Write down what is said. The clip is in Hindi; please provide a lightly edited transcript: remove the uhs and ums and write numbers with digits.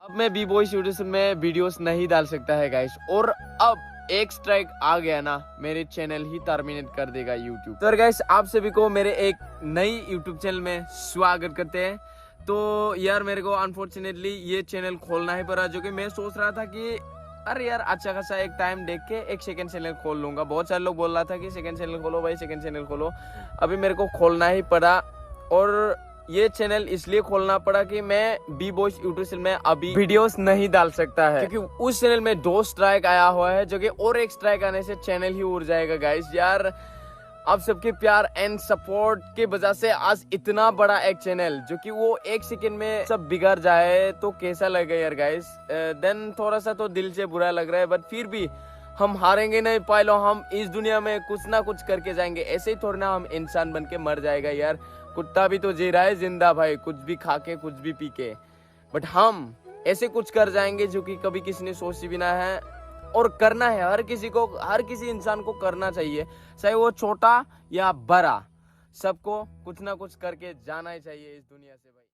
अब मैं बी बॉय स्टूडियो में वीडियोस नहीं डाल सकता है गाइस, और अब एक स्ट्राइक आ गया ना, मेरे चैनल ही टर्मिनेट कर देगा यूट्यूब। तो गाइस आप सभी को मेरे एक नई यूट्यूब चैनल में स्वागत करते हैं। तो यार मेरे को अनफॉर्चुनेटली ये चैनल खोलना ही पड़ा, जो कि मैं सोच रहा था कि अरे यार अच्छा खासा एक टाइम देख के एक सेकंड चैनल खोल लूंगा। बहुत सारे लोग बोल रहा था कि सेकंड चैनल खोलो भाई, सेकंड चैनल खोलो। अभी मेरे को खोलना ही पड़ा, और ये चैनल इसलिए खोलना पड़ा कि मैं बी बॉयज यूट्यूब चैनल में अभी वीडियोस नहीं डाल सकता है, क्योंकि उस चैनल में 2 स्ट्राइक आया हुआ है, जो कि और एक स्ट्राइक आने से चैनल ही उड़ जाएगा गाइस। यार आप सबके प्यार एंड सपोर्ट के वजह से आज इतना बड़ा एक चैनल, जो कि वो एक सेकंड में सब बिगड़ जाए तो कैसा लगेगा यार गाइस। देन थोड़ा सा तो दिल से बुरा लग रहा है, बट फिर भी हम हारेंगे नहीं पायलो। हम इस दुनिया में कुछ ना कुछ करके जाएंगे, ऐसे ही थोड़ा ना हम इंसान बन के मर जाएगा यार। कुत्ता भी तो जी रहा है जिंदा भाई, कुछ भी खा के कुछ भी पी के, बट हम ऐसे कुछ कर जाएंगे जो कि कभी किसी ने सोची भी ना है। और करना है हर किसी को, हर किसी इंसान को करना चाहिए, चाहे वो छोटा या बड़ा, सबको कुछ ना कुछ करके जाना ही चाहिए इस दुनिया से भाई।